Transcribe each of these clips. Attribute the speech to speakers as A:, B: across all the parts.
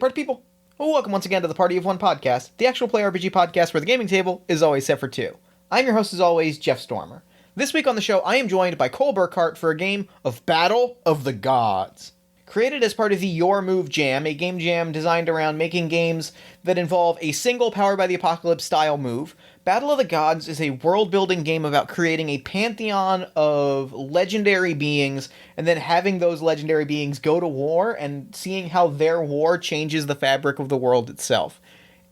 A: party people. Well, welcome once again to the Party of One podcast, the actual play RPG podcast where the gaming table is always set for two. I'm your host as always, Jeff Stormer. This week on the show, I am joined by Cole Burkhardt for a game of Battle of the Gods. Created as part of the Your Move Jam, a game jam designed around making games that involve a single Powered by the Apocalypse style move, Battle of the Gods is a world-building game about creating a pantheon of legendary beings and then having those legendary beings go to war and seeing how their war changes the fabric of the world itself.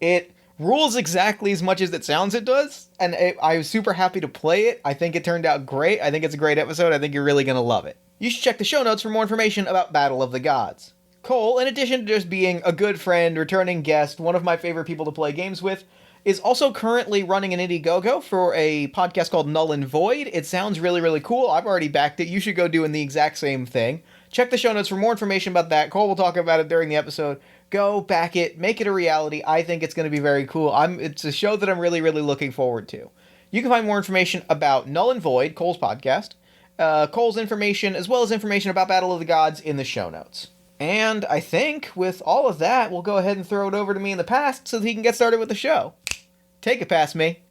A: It rules exactly as much as it sounds it does, and I was super happy to play it. I think it turned out great. I think it's a great episode. I think you're really going to love it. You should check the show notes for more information about Battle of the Gods. Cole, in addition to just being a good friend, returning guest, one of my favorite people to play games with, is also currently running an Indiegogo for a podcast called Null and Void. It sounds really, really cool. I've already backed it. You should go doing the exact same thing. Check the show notes for more information about that. Cole will talk about it during the episode. Go, back it, make it a reality. I think it's going to be very cool. It's a show that I'm really, really looking forward to. You can find more information about Null and Void, Cole's podcast, Cole's information, as well as information about Battle of the Gods in the show notes. And I think with all of that, we'll go ahead and throw it over to me in the past so that he can get started with the show. Take it past me.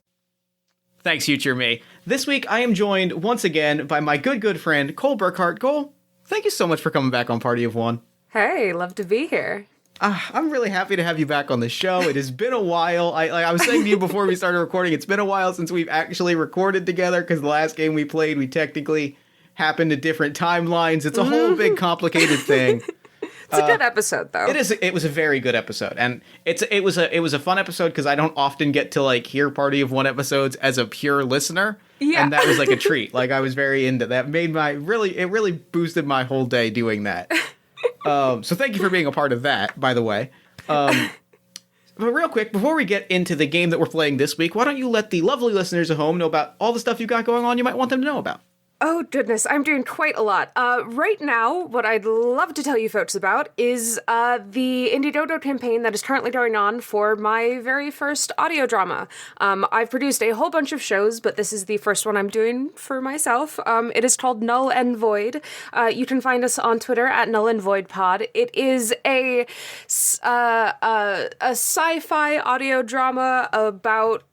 A: Thanks, future me. This week, I am joined once again by my good friend, Cole Burkhardt. Cole, thank you so much for coming back on Party of One.
B: Hey, love to be here.
A: I'm really happy to have you back on the show. It has been a while. I was saying to you before we started recording, it's been a while since we've actually recorded together because the last game we played, we technically happened at different timelines. It's a whole big complicated thing.
B: It's a good episode, though.
A: It is. It was a very good episode, and it was a fun episode because I don't often get to hear Party of One episodes as a pure listener, and that was a treat. I was very into that. It really boosted my whole day doing that. So thank you for being a part of that, by the way. But real quick, before we get into the game that we're playing this week, why don't you let the lovely listeners at home know about all the stuff you got going on you might want them to know about?
B: Oh, goodness, I'm doing quite a lot. Right now, what I'd love to tell you folks about is the Indiegogo campaign that is currently going on for my very first audio drama. I've produced a whole bunch of shows, but this is the first one I'm doing for myself. It is called Null and Void. You can find us on Twitter at Null and Void Pod. It is a sci-fi audio drama about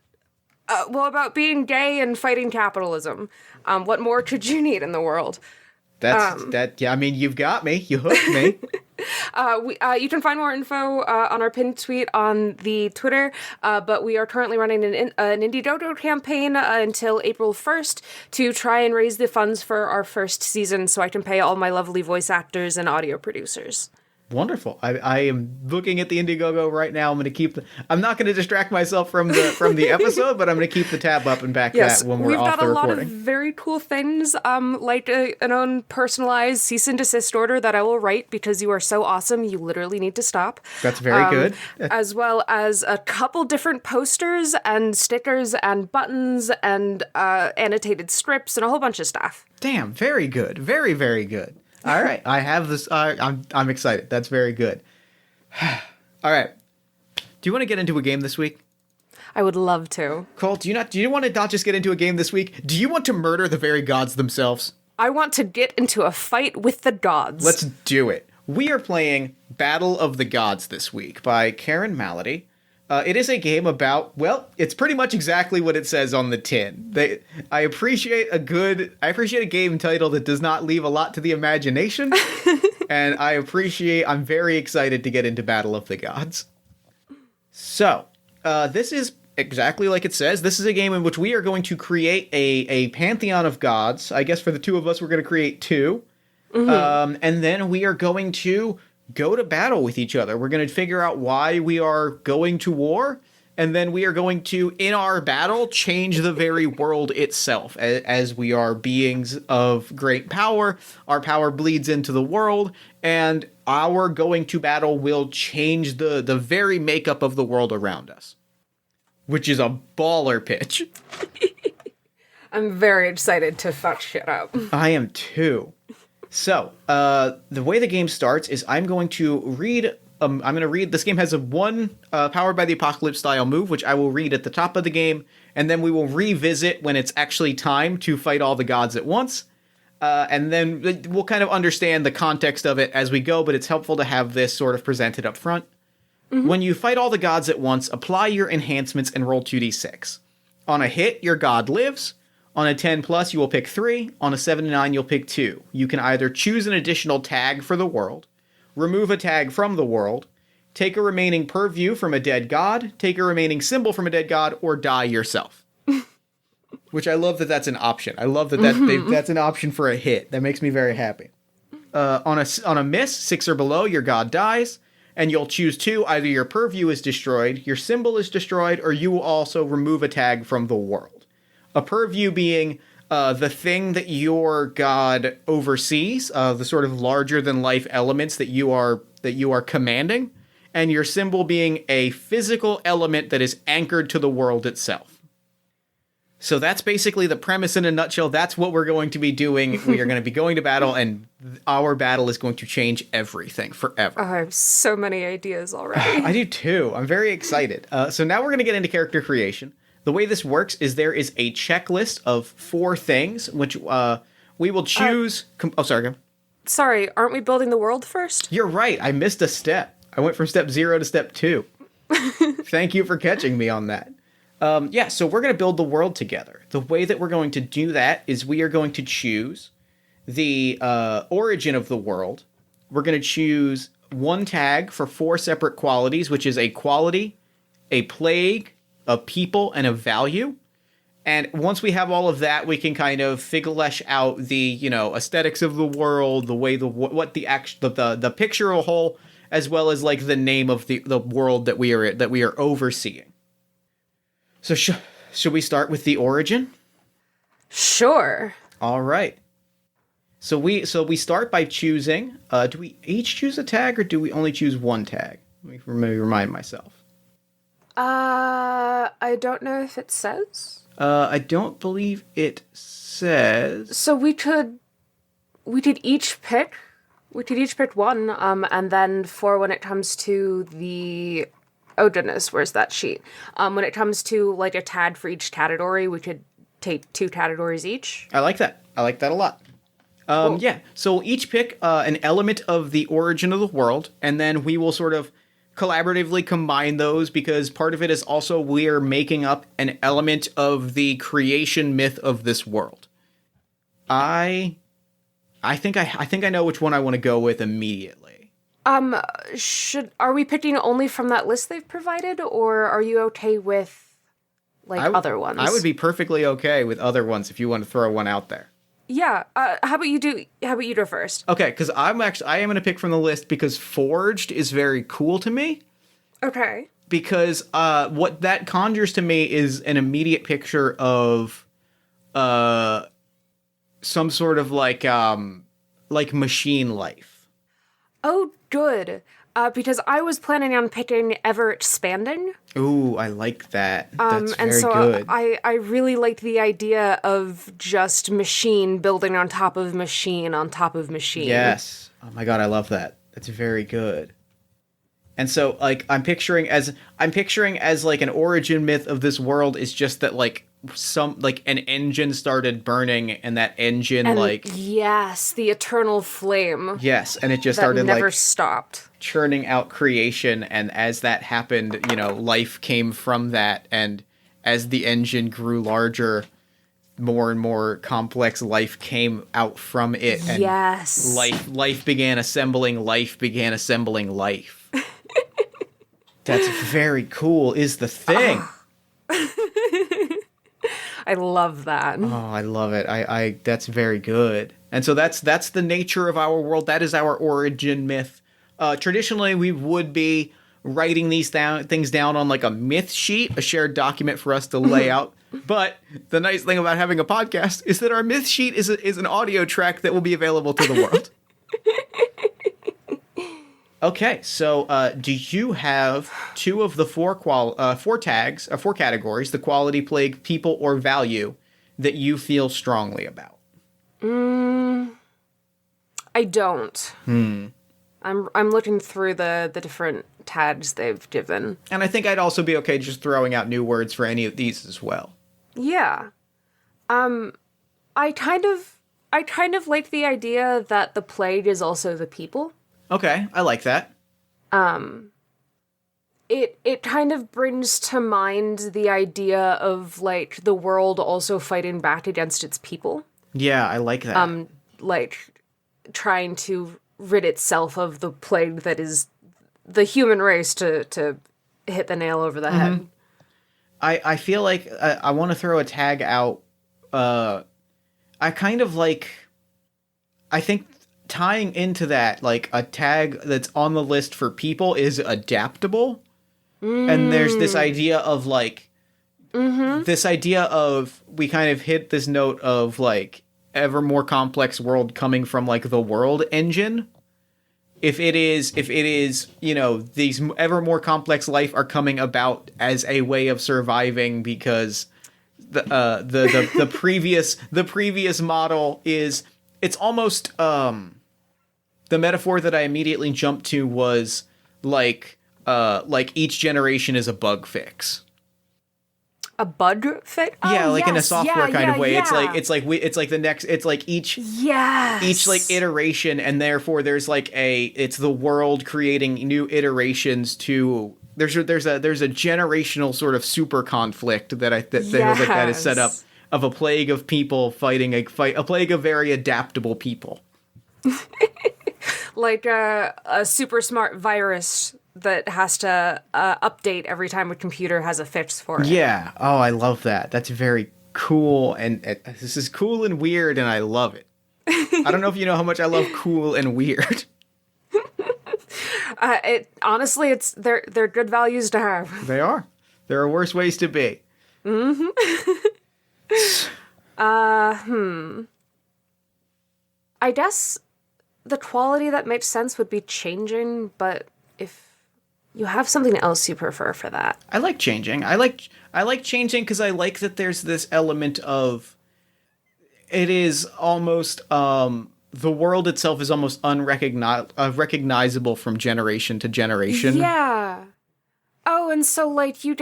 B: being gay and fighting capitalism. What more could you need in the world?
A: Yeah, I mean, you've got me. You hooked me.
B: You can find more info on our pinned tweet on the Twitter, but we are currently running an Indiegogo campaign until April 1st to try and raise the funds for our first season so I can pay all my lovely voice actors and audio producers.
A: Wonderful. I am looking at the Indiegogo right now. I'm not going to distract myself from the episode, but I'm going to keep the tab up and back that when we're off the recording.
B: We've got a lot of very cool things, like an own personalized cease and desist order that I will write because you are so awesome. You literally need to stop.
A: That's very good.
B: As well as a couple different posters and stickers and buttons and annotated scripts and a whole bunch of stuff.
A: Damn, very good. Very, very good. All right, I have this. I'm excited. That's very good. All right, do you want to get into a game this week?
B: I would love to.
A: Cole, do you want to not just get into a game this week? Do you want to murder the very gods themselves?
B: I want to get into a fight with the gods.
A: Let's do it. We are playing Battle of the Gods this week by Karen Malady. It is a game about, well, it's pretty much exactly what it says on the tin. I appreciate a game title that does not leave a lot to the imagination, and I'm very excited to get into Battle of the Gods. So, this is exactly like it says. This is a game in which we are going to create a pantheon of gods. I guess for the two of us, we're going to create two. Mm-hmm. And then we are going to go to battle with each other. We're going to figure out why we are going to war, and then we are going to, in our battle, change the very world itself. As we are beings of great power, our power bleeds into the world, and our going to battle will change the very makeup of the world around us. Which is a baller pitch.
B: I'm very excited to fuck shit up.
A: I am too. So, the way the game starts is I'm going to read, this game has a one Powered by the Apocalypse style move, which I will read at the top of the game, and then we will revisit when it's actually time to fight all the gods at once. And then we'll kind of understand the context of it as we go, but it's helpful to have this sort of presented up front. When you fight all the gods at once, apply your enhancements and roll 2d6. On a hit, your god lives. On a 10 plus, you will pick 3. On a 7 to 9, you'll pick 2. You can either choose an additional tag for the world, remove a tag from the world, take a remaining purview from a dead god, take a remaining symbol from a dead god, or die yourself. Which I love that that's an option. I love that that's an option for a hit. That makes me very happy. On a miss, 6 or below, your god dies. And you'll choose 2. Either your purview is destroyed, your symbol is destroyed, or you will also remove a tag from the world. A purview being the thing that your god oversees, the sort of larger-than-life elements that you are commanding, and your symbol being a physical element that is anchored to the world itself. So that's basically the premise in a nutshell. That's what we're going to be doing. We are going to be going to battle, and our battle is going to change everything forever.
B: I have so many ideas already.
A: I do too. I'm very excited. So now we're going to get into character creation. The way this works is there is a checklist of 4 things, which we will choose... sorry.
B: Sorry, aren't we building the world first?
A: You're right. I missed a step. I went from step 0 to step 2. Thank you for catching me on that. So we're going to build the world together. The way that we're going to do that is we are going to choose the origin of the world. We're going to choose 1 tag for 4 separate qualities, which is a quality, a plague, a people, and a value. And once we have all of that, we can kind of flesh out the, aesthetics of the world, the way the picture a whole, as well as like the name of the world that we are overseeing. So should we start with the origin?
B: Sure.
A: All right. So we start by choosing. Do we each choose a tag, or do we only choose 1 tag? Let me remind myself.
B: I don't know if it says.
A: I don't believe it says.
B: So we could each pick 1, and then for when it comes to the... Oh, goodness, where's that sheet? When it comes to, like, a tag for each category, we could take 2 categories each.
A: I like that. I like that a lot. Cool. Yeah, so we'll each pick an element of the origin of the world, and then we will sort of collaboratively combine those, because part of it is also we're making up an element of the creation myth of this world. I think I know which one I want to go with immediately.
B: Are we picking only from that list they've provided, or are you okay with, other ones?
A: I would be perfectly okay with other ones if you want to throw one out there.
B: Yeah, how about you go first?
A: Okay, because I am going to pick from the list because Forged is very cool to me.
B: Okay.
A: Because what that conjures to me is an immediate picture of some sort of like machine life.
B: Oh, good. Because I was planning on picking Ever Expanding.
A: Ooh, I like that. That's
B: and
A: very
B: so
A: good.
B: I really liked the idea of just machine building on top of machine on top of machine.
A: Yes. Oh my god, I love that. That's very good. And so, like, I'm picturing as like an origin myth of this world is just that an engine started burning, and that engine
B: yes, the eternal flame.
A: Yes, and it just started
B: never stopped
A: churning out creation, and as that happened, life came from that, and as the engine grew larger, more and more complex life came out from it, and
B: yes,
A: life began assembling life. That's very cool, is the thing.
B: I love that.
A: Oh, I love it. I that's very good. And so that's the nature of our world. That is our origin myth. Traditionally, we would be writing these things down on like a myth sheet, a shared document for us to lay out. But the nice thing about having a podcast is that our myth sheet is an audio track that will be available to the world. Okay, so do you have 2 of the 4 categories, the quality, plague, people, or value, that you feel strongly about?
B: I don't. I'm looking through the different tags they've given.
A: And I think I'd also be okay just throwing out new words for any of these as well.
B: Yeah. I kind of like the idea that the plague is also the people.
A: Okay, I like that.
B: it kind of brings to mind the idea of, like, the world also fighting back against its people.
A: Yeah, I like that.
B: Like, trying to rid itself of the plague that is the human race, to hit the nail over the head.
A: I feel like I want to throw a tag out. I kind of like... I think tying into that, like, a tag that's on the list for people is adaptable. And there's this idea of, like... This idea of... We kind of hit this note of, like, ever more complex world coming from, like, the world engine. If it is, you know, these ever more complex life are coming about as a way of surviving because the previous model is... It's almost, the metaphor that I immediately jumped to was like each generation is a bug fix.
B: A bug fix?
A: Yeah,
B: oh,
A: like
B: yes.
A: in a software kind of way.
B: Yeah.
A: It's like the next, it's like each like iteration, and therefore there's like it's the world creating new iterations to, there's a generational sort of super conflict that feels like that is set up of a plague of people fighting a plague of very adaptable people.
B: Like a super smart virus that has to update every time a computer has a fix for it.
A: Yeah. Oh, I love that. That's very cool, and this is cool and weird, and I love it. I don't know if you know how much I love cool and weird.
B: Honestly, they're good values to have.
A: They are. There are worse ways to be.
B: I guess the quality that makes sense would be changing, but if you have something else you prefer for that.
A: I like changing. I like changing because I like that there's this element of it is almost the world itself is almost unrecognizable from generation to generation.
B: Yeah. Oh, and so, like, you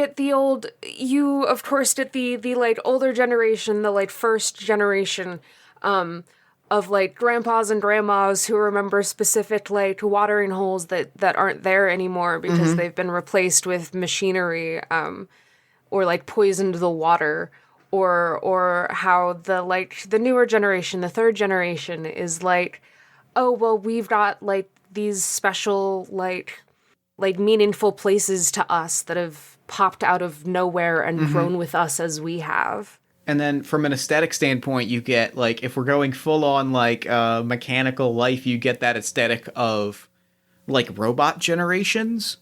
B: of course did the like older generation, the like first generation, of like grandpas and grandmas who remember specific like watering holes that aren't there anymore because they've been replaced with machinery, or like poisoned the water, or how the newer generation, the third generation, is like, oh well, we've got like these special like meaningful places to us that have popped out of nowhere and grown with us as we have.
A: And then from an aesthetic standpoint, you get, like, if we're going full on, like, mechanical life, you get that aesthetic of, like, robot generations.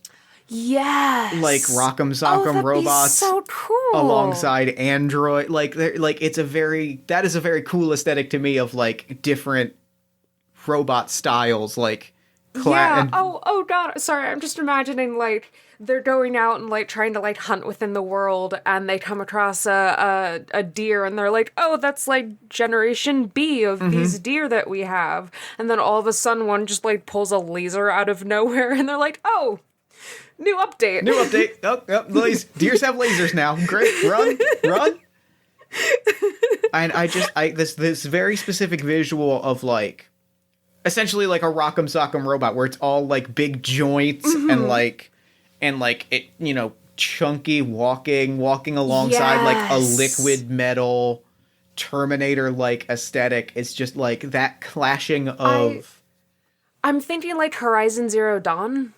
B: Yes.
A: Like Rock'em Sock'em robots.
B: So cool.
A: Alongside Android. That is a very cool aesthetic to me of, like, different robot styles, like...
B: Oh god, sorry, I'm just imagining, like, they're going out and, like, trying to, like, hunt within the world, and they come across a deer, and they're like, oh, that's, like, generation B of these deer that we have. And then all of a sudden, one just, like, pulls a laser out of nowhere, and they're like, oh, new update.
A: Oh, deers have lasers now. Great, run. And this very specific visual of, like, essentially like a Rock'em Sock'em robot where it's all like big joints and like it, you know, chunky walking alongside like a liquid metal Terminator like aesthetic. It's just like that clashing of...
B: I'm thinking like Horizon Zero Dawn.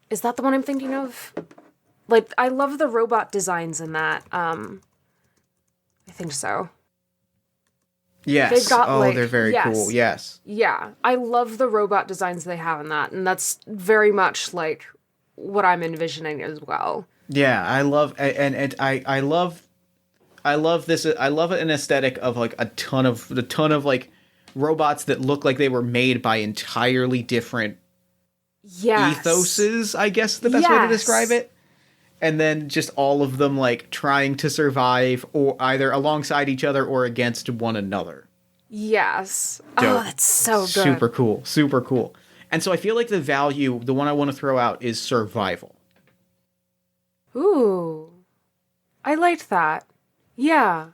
B: Is that the one I'm thinking of? Like, I love the robot designs in that. I think so.
A: Yes.
B: They've got,
A: they're very cool. Yes.
B: Yeah. I love the robot designs they have in that, and that's very much like what I'm envisioning as well.
A: Yeah, I love I love this. I love an aesthetic of like a ton of like robots that look like they were made by entirely different ethoses, I guess the best way to describe it. And then just all of them, like, trying to survive or either alongside each other or against one another.
B: Yes.
A: Dope.
B: Oh, that's so good.
A: Super cool. And so I feel like the one I want to throw out is survival.
B: Ooh. I liked that. Yeah.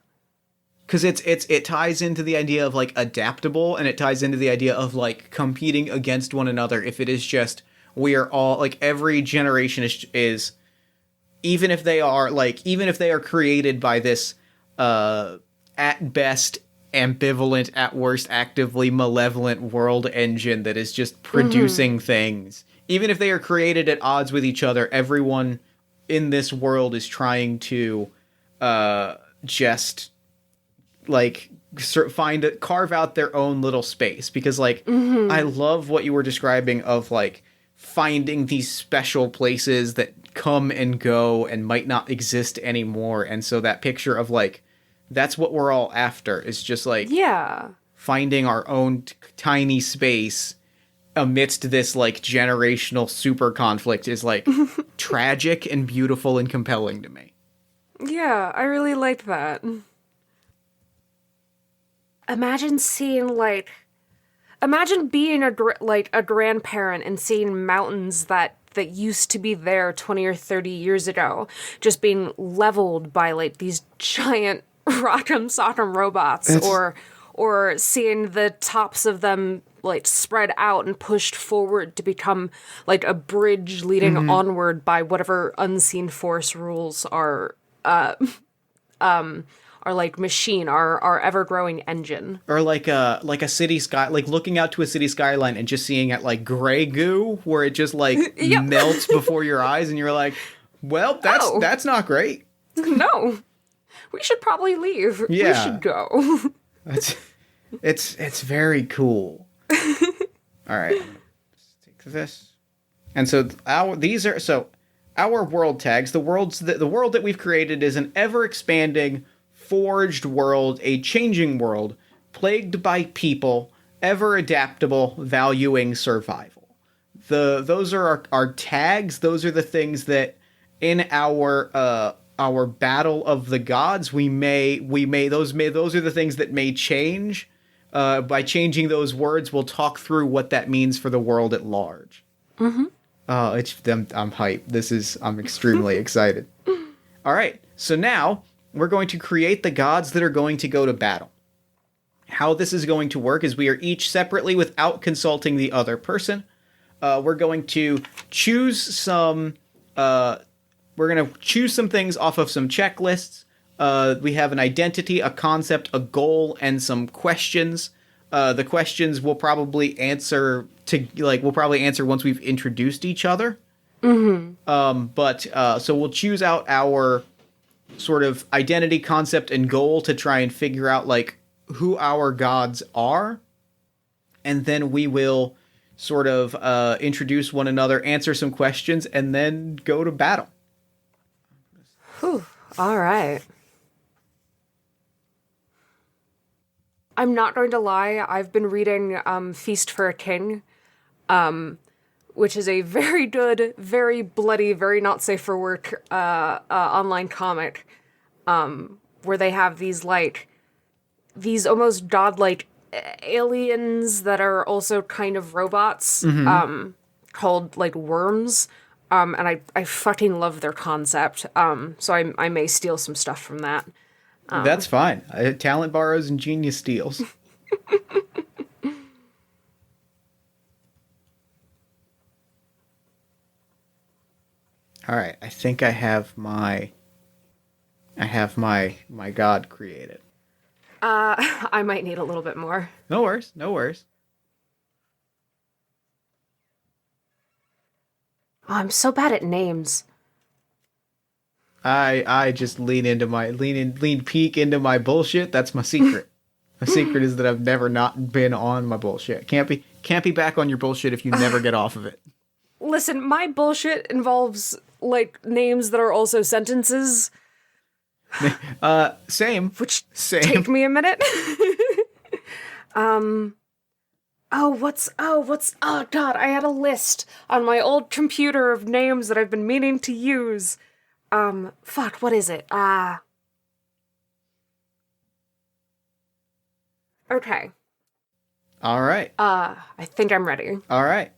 A: Because it ties into the idea of, like, adaptable, and it ties into the idea of, like, competing against one another if it is just we are all like every generation is even if they are created by this at best ambivalent, at worst actively malevolent world engine that is just producing things, even if they are created at odds with each other, everyone in this world is trying to just like carve out their own little space, because like I love what you were describing of like finding these special places that come and go and might not exist anymore. And so that picture of like, that's what we're all after, is just like finding our own tiny space amidst this like generational super conflict is like tragic and beautiful and compelling to me.
B: Yeah, I really liked that. Imagine being a grandparent and seeing mountains that used to be there 20 or 30 years ago just being leveled by like these giant Rock'em Sock'em robots, or seeing the tops of them like spread out and pushed forward to become like a bridge leading onward by whatever unseen force rules are like machine, our ever-growing engine.
A: Or like a city sky, like looking out to a city skyline and just seeing it like gray goo, where it just like melts before your eyes, and you're like, well, that's not great.
B: No, we should probably leave.
A: Yeah.
B: We should go.
A: It's very cool. All right, let's take this. And so our world tags, the world that we've created is an ever-expanding, forged world, a changing world, plagued by people, ever adaptable, valuing survival. Those are our tags. Those are the things that in our battle of the gods those are the things that may change. By changing those words, we'll talk through what that means for the world at large. I'm hyped. I'm extremely excited. All right, so now we're going to create the gods that are going to go to battle. How this is going to work is we are each separately, without consulting the other person. We're going to choose some things off of some checklists. We have an identity, a concept, a goal, and some questions. The questions we'll probably answer once we've introduced each other. So we'll choose out our sort of identity, concept, and goal to try and figure out like who our gods are, and then we will sort of introduce one another, answer some questions, and then go to battle.
B: Whew. All right. I'm not going to lie, I've been reading Feast for a King, which is a very good, very bloody, very not safe for work online comic, where they have these almost godlike aliens that are also kind of robots, called like worms. And I fucking love their concept. So I may steal some stuff from that.
A: That's fine. Talent borrows and genius steals. All right, I think I have my god created.
B: I might need a little bit more.
A: No worries, no worries.
B: Oh, I'm so bad at names.
A: I just lean peek into my bullshit. That's my secret. My secret is that I've never not been on my bullshit. Can't be back on your bullshit if you never get off of it.
B: Listen, my bullshit involves like names that are also sentences.
A: Same.
B: Which
A: same.
B: Take me a minute. Oh god, I had a list on my old computer of names that I've been meaning to use. Fuck, what is it? Okay.
A: All right.
B: I think I'm ready.
A: All right.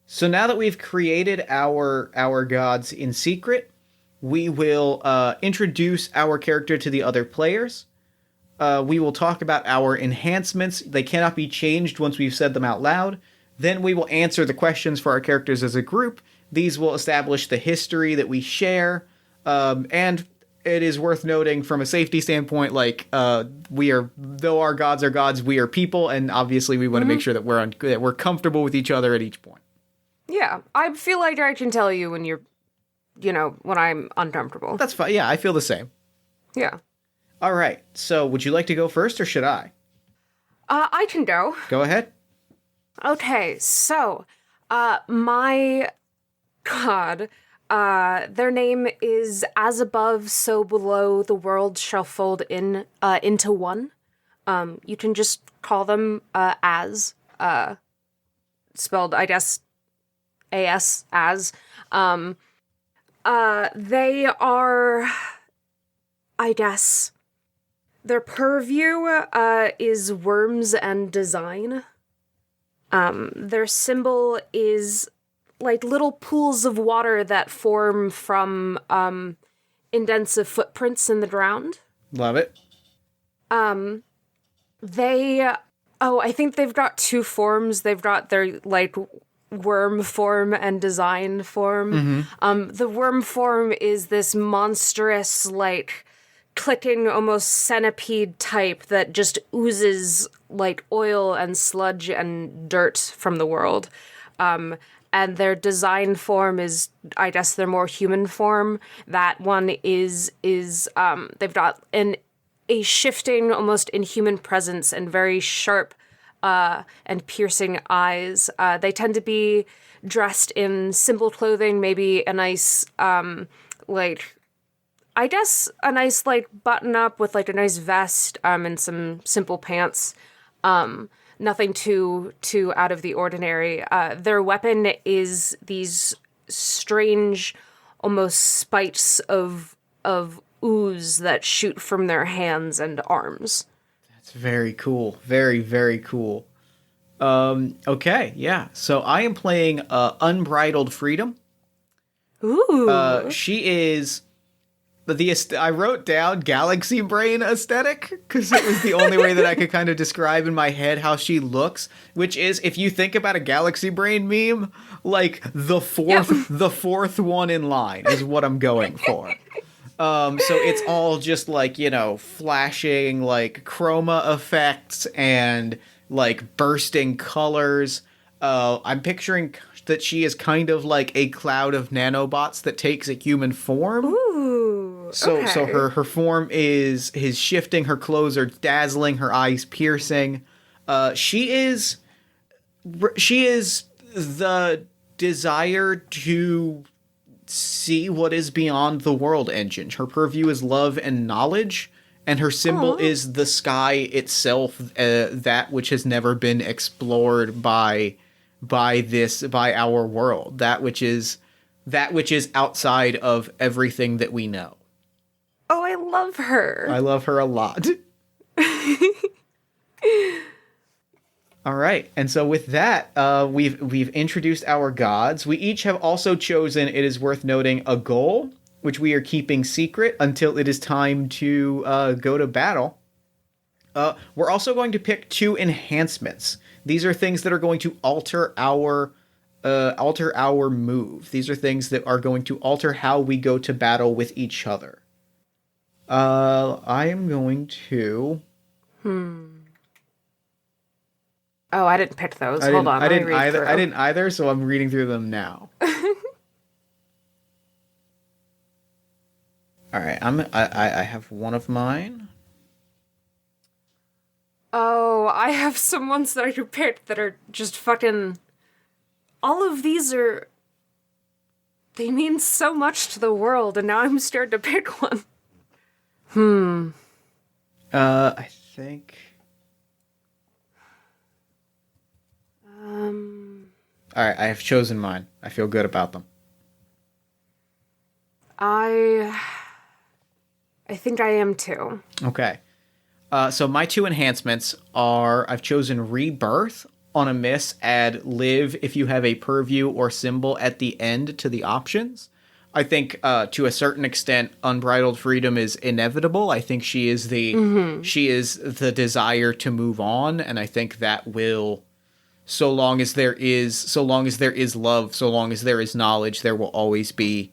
A: So now that we've created our gods in secret, we will introduce our character to the other players. We will talk about our enhancements. They cannot be changed once we've said them out loud. Then we will answer the questions for our characters as a group. These will establish the history that we share, and it is worth noting from a safety standpoint, like, though our gods are gods, we are people, and obviously we want to make sure that we're comfortable with each other at each point.
B: Yeah, I feel like I can tell you when when I'm uncomfortable.
A: That's fine. Yeah, I feel the same.
B: Yeah.
A: All right. So, would you like to go first, or should I?
B: I can go.
A: Go ahead.
B: Okay, so, my god, their name is As Above, So Below, the World Shall Fold into One. You can just call them, As, spelled, I guess, A-S, As. They are, I guess, their purview, is worms and design. Their symbol is like little pools of water that form from indents of footprints in the ground.
A: Love it.
B: I think they've got two forms. They've got their like worm form and design form. The worm form is this monstrous, like, clicking, almost centipede type that just oozes like oil and sludge and dirt from the world. And their design form is, I guess, their more human form. That one is they've got a shifting, almost inhuman presence and very sharp and piercing eyes. They tend to be dressed in simple clothing, maybe a nice, I guess a nice, like, button-up with, like, a nice vest, and some simple pants. Nothing too out of the ordinary. Their weapon is these strange, almost spikes of ooze that shoot from their hands and arms.
A: That's very cool. Very, very cool. Okay, yeah. So I am playing Unbridled Freedom.
B: Ooh.
A: She is... I wrote down Galaxy Brain aesthetic because it was the only way that I could kind of describe in my head how she looks, which is, if you think about a Galaxy Brain meme, like the fourth one in line is what I'm going for. So it's all just like, flashing like chroma effects and like bursting colors. I'm picturing that she is kind of like a cloud of nanobots that takes a human form.
B: Ooh.
A: So
B: okay.
A: so her form is shifting, her clothes are dazzling, her eyes piercing. She is the desire to see what is beyond the world engine. Her purview is love and knowledge, and her symbol is the sky itself, that which has never been explored by our world, that which is outside of everything that we know.
B: Oh, I love her.
A: I love her a lot. All right, and so with that, we've introduced our gods. We each have also chosen, it is worth noting, a goal, which we are keeping secret until it is time to go to battle. We're also going to pick 2 enhancements. These are things that are going to alter our move. These are things that are going to alter how we go to battle with each other. I am going to...
B: Oh, I didn't pick those. Hold on.
A: I didn't either, so I'm reading through them now. All right, I have one of mine.
B: Oh, I have some ones that I could pick that are just fucking... All of these are... They mean so much to the world, and now I'm scared to pick one.
A: I think... All right, I have chosen mine. I feel good about them.
B: I think I am too.
A: Okay. So my 2 enhancements are, I've chosen Rebirth. On a miss, add Live if you have a purview or symbol at the end to the options. I think to a certain extent, Unbridled Freedom is inevitable. I think she is the desire to move on, and I think that will so long as there is love, so long as there is knowledge, there will always be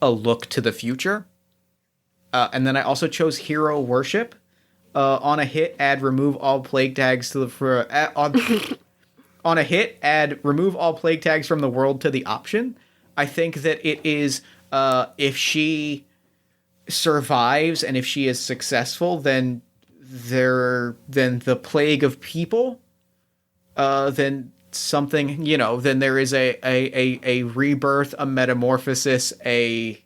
A: a look to the future. And then I also chose hero worship. On a hit, add remove all plague tags to the on a hit, add remove all plague tags from the world to the option. I think that it is if she survives and if she is successful, then the plague of people, then something, then there is a rebirth, a metamorphosis, a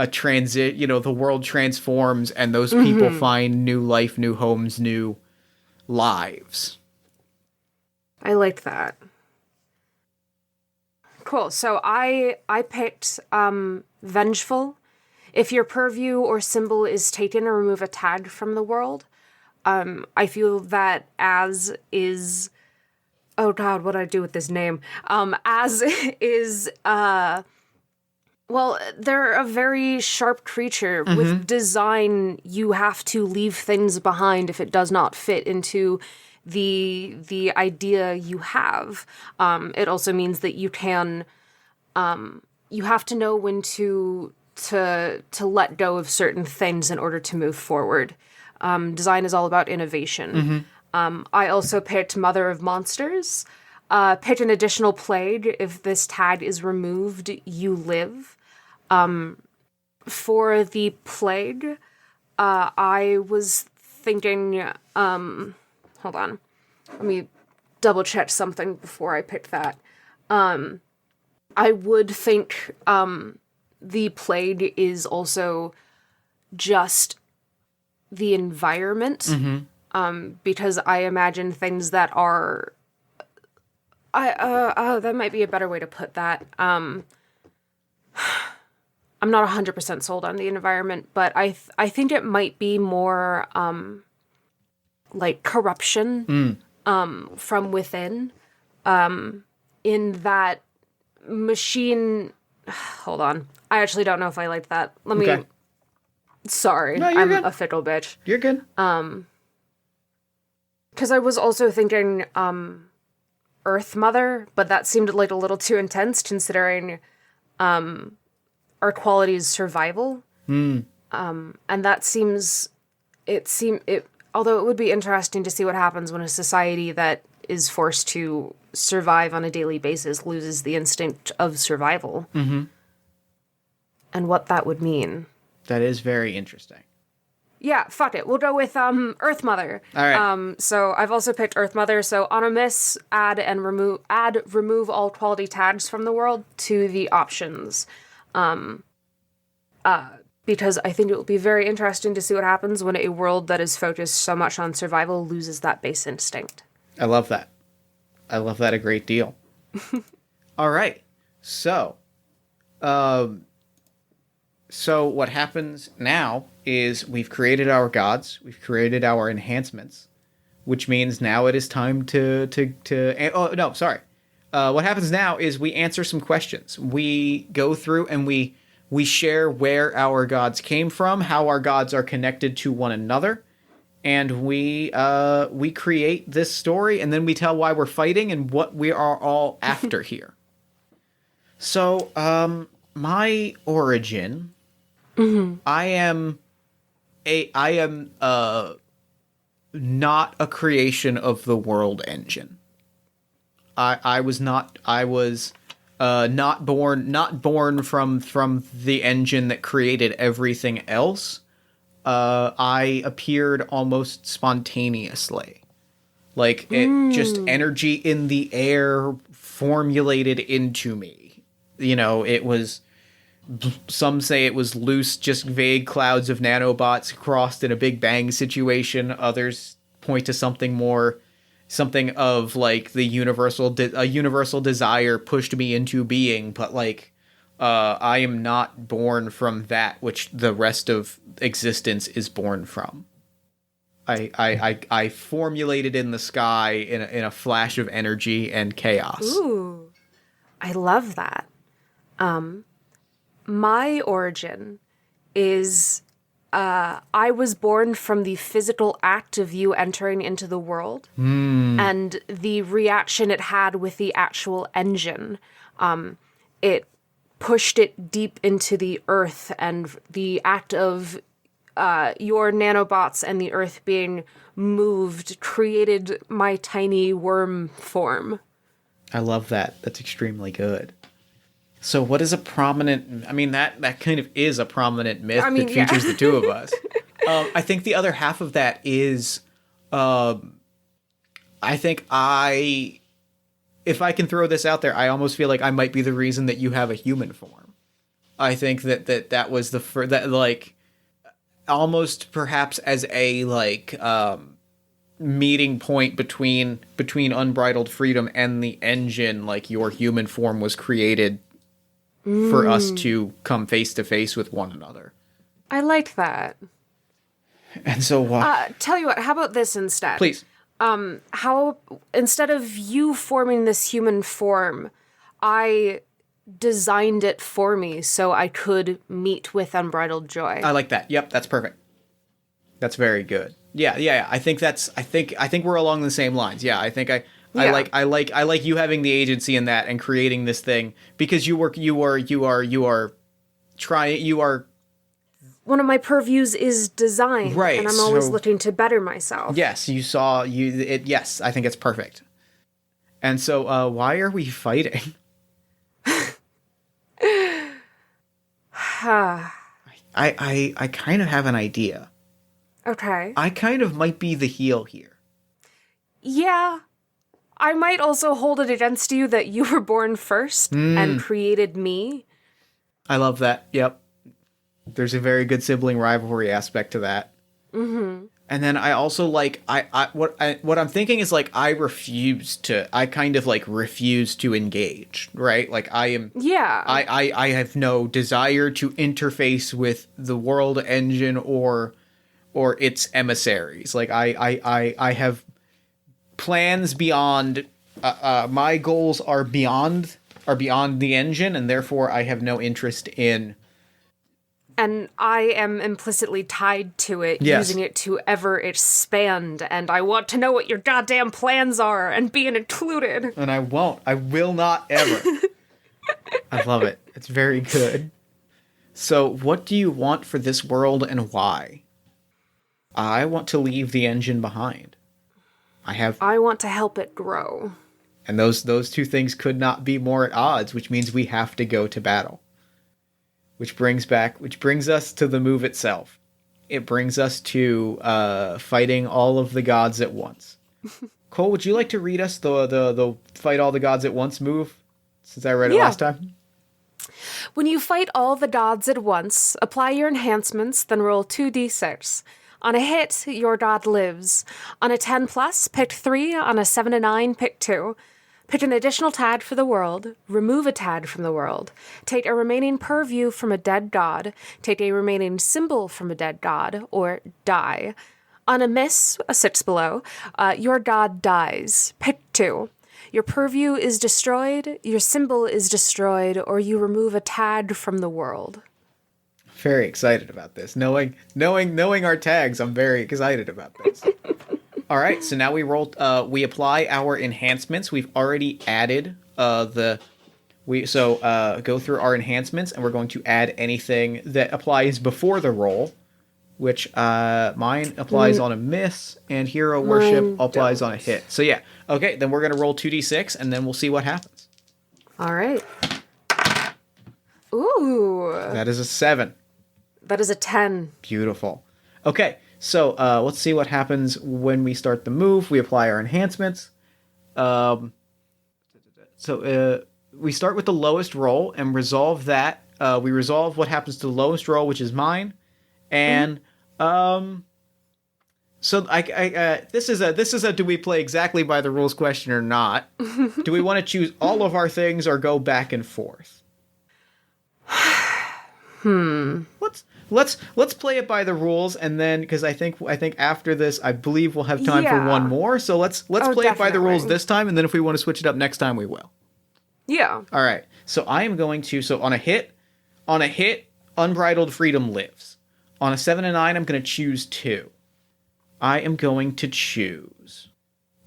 A: transit, the world transforms and those people find new life, new homes, new lives.
B: I like that. Cool. So I picked Vengeful. If your purview or symbol is taken, or remove a tag from the world. I feel that as is... Oh god, what do I do with this name? As is... Well, they're a very sharp creature. With design, you have to leave things behind if it does not fit into the idea you have. It also means that you can... you have to know when to let go of certain things in order to move forward. Design is all about innovation. I also picked Mother of Monsters. Pick an additional plague. If this tag is removed, you live. For the plague, I was thinking, hold on, let me double check something before I picked that. I would think, the plague is also just the environment, because I imagine things that are, that might be a better way to put that. I'm not 100% sold on the environment, but I think it might be more, like corruption, from within, in that machine. Hold on. I actually don't know if I like that. Let me... Okay. Sorry. No, I'm good. A fickle bitch.
A: You're good.
B: Because I was also thinking, Earth Mother, but that seemed like a little too intense considering, our quality is survival. And that seems... Although it would be interesting to see what happens when a society that is forced to survive on a daily basis loses the instinct of survival. And what that would mean.
A: That is very interesting.
B: Yeah, fuck it. We'll go with Earth Mother.
A: All right.
B: So I've also picked Earth Mother. So on a miss, add remove all quality tags from the world to the options. Because I think it will be very interesting to see what happens when a world that is focused so much on survival loses that base instinct.
A: I love that. I love that a great deal. All right. So what happens now is we've created our gods, we've created our enhancements, which means now it is time what happens now is we answer some questions. We go through and we share where our gods came from, how our gods are connected to one another, and we create this story, and then we tell why we're fighting and what we are all after here. So, my origin, I am not a creation of the world engine. I was not born from the engine that created everything else. I appeared almost spontaneously. Like, it just energy in the air formulated into me. It was, some say it was loose, just vague clouds of nanobots crossed in a Big Bang situation. Others point to something of like a universal desire pushed me into being, but like, I am not born from that which the rest of existence is born from. I formulated in the sky in a flash of energy and chaos.
B: Ooh, I love that. My origin is I was born from the physical act of you entering into the world and the reaction it had with the actual engine. It pushed it deep into the earth, and the act of your nanobots and the earth being moved created my tiny worm form.
A: I love that. That's extremely good. So what is a prominent... I mean, that kind of is a prominent myth that features the two of us. I think the other half of that is... I think if I can throw this out there, I almost feel like I might be the reason that you have a human form. I think that was almost perhaps as a meeting point between unbridled freedom and the engine, like your human form was created for us to come face to face with one another.
B: I like that.
A: And so
B: tell you what, how about this instead?
A: Please.
B: How, instead of you forming this human form, I designed it for me so I could meet with unbridled joy.
A: I like that. Yep, that's perfect. That's very good. Yeah. I think we're along the same lines. Yeah, I like you having the agency in that and creating this thing because you are
B: one of my purviews is design,
A: right?
B: And I'm always looking to better myself.
A: Yes, yes, I think it's perfect. And so, why are we fighting? I kind of have an idea.
B: Okay.
A: I kind of might be the heel here.
B: Yeah. I might also hold it against you that you were born first and created me.
A: I love that. Yep. There's a very good sibling rivalry aspect to that. Mm-hmm. And then I also what I'm thinking is I kind of refuse to engage, right? I have no desire to interface with the world engine or its emissaries. I have plans beyond my goals are beyond the engine, and therefore I have no interest in.
B: And I am implicitly tied to it,
A: yes.
B: Using it to ever expand, and I want to know what your goddamn plans are and being included.
A: And I won't. I will not ever. I love it. It's very good. So, what do you want for this world and why? I want to leave the engine behind. I
B: want to help it grow.
A: And those two things could not be more at odds, which means we have to go to battle. Which brings us to the move itself. It brings us to fighting all of the gods at once. Cole, would you like to read us the fight all the gods at once move? Since I read it last time.
B: When you fight all the gods at once, apply your enhancements, then roll 2d6. On a hit, your god lives. On a 10+, pick 3. On a 7 to 9, pick 2. Pick an additional tag for the world. Remove a tag from the world. Take a remaining purview from a dead god. Take a remaining symbol from a dead god, or die. On a miss, a 6 below, your god dies. Pick 2. Your purview is destroyed, your symbol is destroyed, or you remove a tag from the world.
A: Very excited about this. Knowing our tags, I'm very excited about this. All right, so now we apply our enhancements. We've already added go through our enhancements, and we're going to add anything that applies before the roll, which mine applies on a miss, and Hero Worship applies on a hit. So yeah, okay, then we're going to roll 2d6, and then we'll see what happens.
B: All right. Ooh.
A: That is a 7.
B: That is a 10.
A: Beautiful. Okay. So let's see what happens when we start the move. We apply our enhancements. So we start with the lowest roll and resolve that. We resolve what happens to the lowest roll, which is mine. And so this is a do we play exactly by the rules question or not? Do we want to choose all of our things or go back and forth? Let's play it by the rules, and then because I think after this, I believe we'll have time for one more. So let's play it by the rules this time, and then if we want to switch it up next time, we will.
B: Yeah.
A: All right. So I am going to on a hit, unbridled freedom lives. On a 7 and 9, I'm going to choose 2. I am going to choose.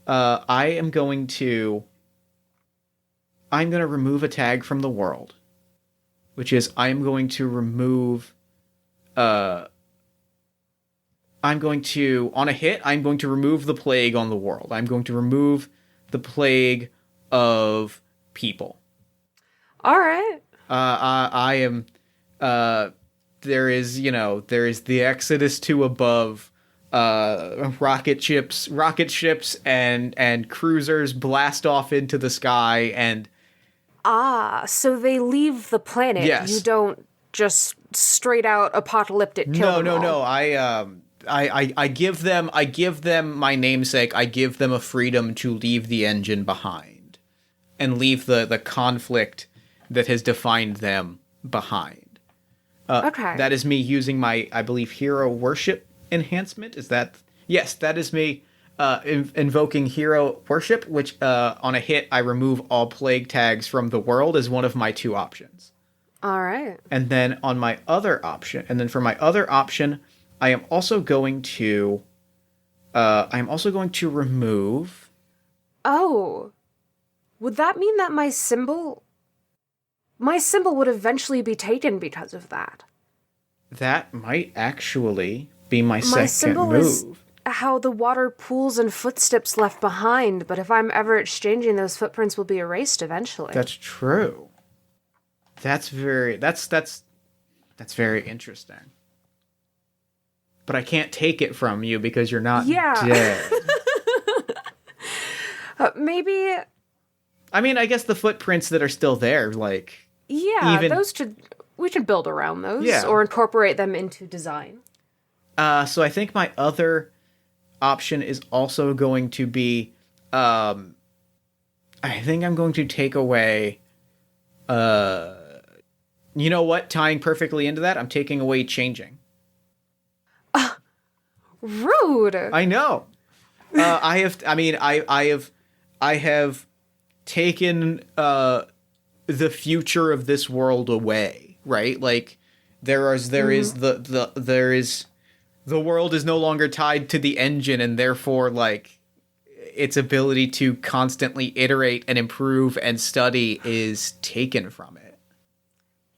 A: I'm going to remove a tag from the world, which is I'm going to remove. On a hit, I'm going to remove the plague on the world. I'm going to remove the plague of people.
B: All right.
A: I am. There is the Exodus to above. Rocket ships and cruisers blast off into the sky and.
B: So they leave the planet.
A: Yes.
B: You don't just straight out apocalyptic kill them all.
A: No. I give them my namesake. I give them a freedom to leave the engine behind and leave the conflict that has defined them behind.
B: Okay.
A: That is me using my, I believe, hero worship enhancement. Is that? Yes, that is me invoking hero worship, which on a hit, I remove all plague tags from the world as one of my 2 options.
B: All right.
A: And then for my other option, I am also going to remove.
B: Oh, would that mean that my symbol would eventually be taken because of that?
A: That might actually be my second
B: symbol
A: move.
B: Is how the water pools and footsteps left behind, but if I'm ever exchanging, those footprints will be erased eventually.
A: That's true. That's very interesting. But I can't take it from you because you're not dead.
B: Maybe.
A: I mean, I guess the footprints that are still there, like.
B: Yeah, we should build around those or incorporate them into design.
A: So I think my other option is also going to be, I think I'm going to take away, you know what? Tying perfectly into that, I'm taking away changing.
B: Rude.
A: I know. I have taken the future of this world away, right? Like the world is no longer tied to the engine, and therefore like its ability to constantly iterate and improve and study is taken from it.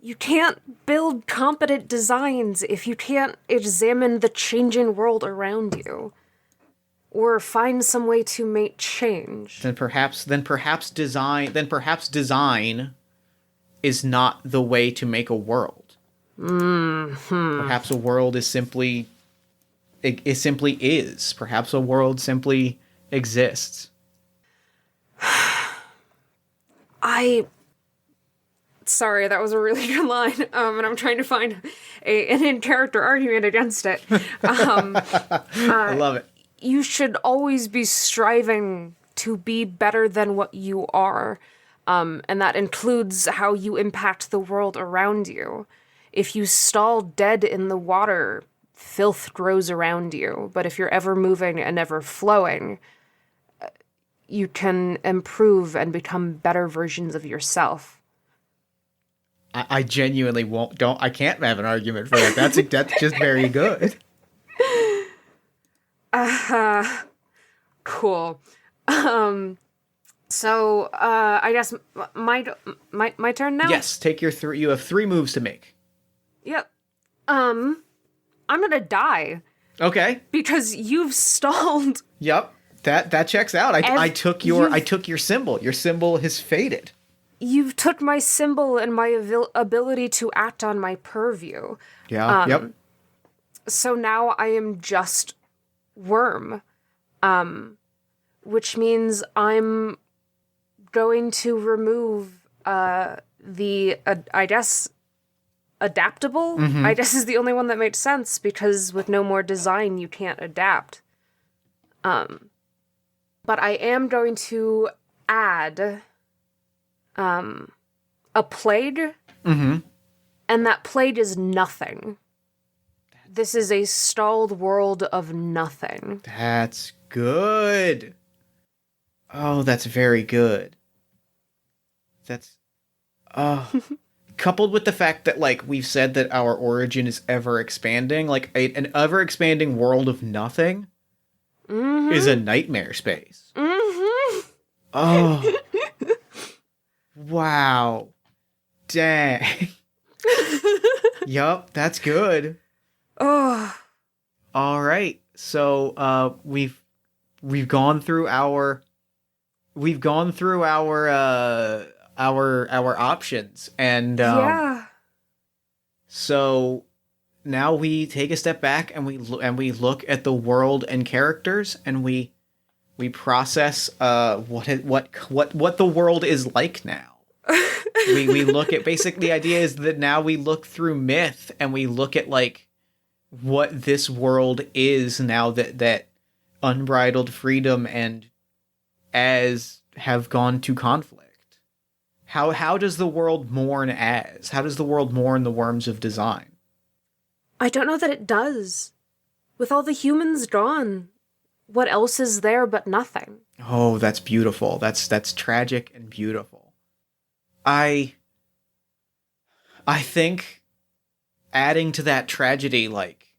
B: You can't build competent designs if you can't examine the changing world around you. Or find some way to make change.
A: Then perhaps design is not the way to make a world. Mm-hmm. Perhaps a world is simply is. Perhaps a world simply exists.
B: Sorry, that was a really good line, and I'm trying to find an in-character argument against it.
A: I love it.
B: You should always be striving to be better than what you are, and that includes how you impact the world around you. If you stall dead in the water, filth grows around you, but if you're ever moving and ever flowing, you can improve and become better versions of yourself.
A: I genuinely I can't have an argument for that. That's just very good.
B: Cool. So, I guess my turn now?
A: Yes, take your you have 3 moves to make.
B: Yep. I'm gonna die.
A: Okay.
B: Because you've stalled.
A: Yep. That checks out. I took your symbol. Your symbol has faded.
B: You've took my symbol and my ability to act on my purview.
A: Yeah. Yep.
B: So now I am just worm, which means I'm going to remove the I guess adaptable.
A: Mm-hmm.
B: I guess is the only one that makes sense because with no more design you can't adapt. But I am going to add a plague,
A: mm-hmm.
B: and that plague is nothing. This is a stalled world of nothing.
A: That's good. Oh, that's very good. coupled with the fact that, like, we've said that our origin is ever expanding, like, an ever expanding world of nothing is a nightmare space. Oh. Wow. Dang. Yup, that's good.
B: Oh.
A: All right. So, we've gone through our our options, and
B: Yeah.
A: so now we take a step back and we look at the world and characters, and we process what the world is like now. we look at, basically the idea is that now we look through myth and we look at, like, what this world is now that unbridled freedom and as have gone to conflict. How does the world mourn as? How does the world mourn the worms of design?
B: I don't know that it does. With all the humans gone, what else is there but nothing?
A: Oh, that's beautiful. That's tragic and beautiful. I think adding to that tragedy, like,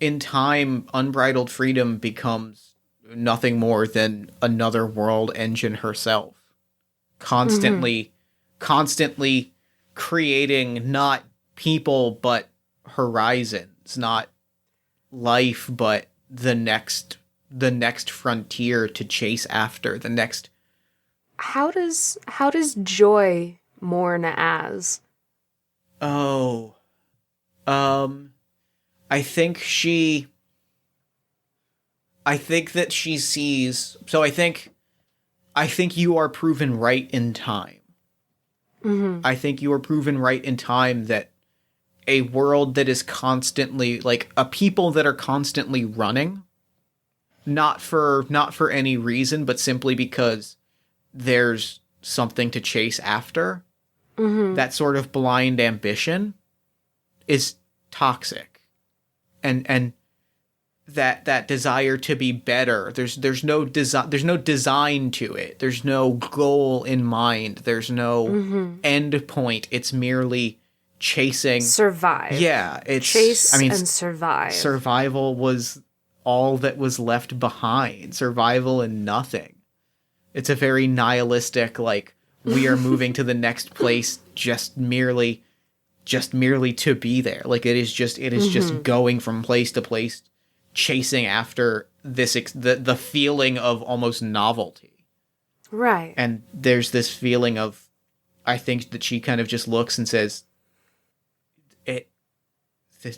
A: in time, unbridled freedom becomes nothing more than another world engine herself. Constantly creating not people, but horizons, not life, but the next frontier to chase after, the next.
B: How does Joy mourn as?
A: Oh. I think that she sees, so I think you are proven right in time. I think you are proven right in time that a world that is constantly, like, a people that are constantly running, not for any reason, but simply because there's something to chase after. That sort of blind ambition is toxic. And that desire to be better, there's no design to it. There's no goal in mind. There's no end point. It's merely chasing.
B: Survive.
A: Yeah, it's
B: chase and survive.
A: Survival was all that was left behind. Survival and nothing. It's a very nihilistic, like, we are moving to the next place just merely to be there. Like, it is just going from place to place, chasing after this the feeling of almost novelty.
B: Right.
A: And there's this feeling of, I think that she kind of just looks and says,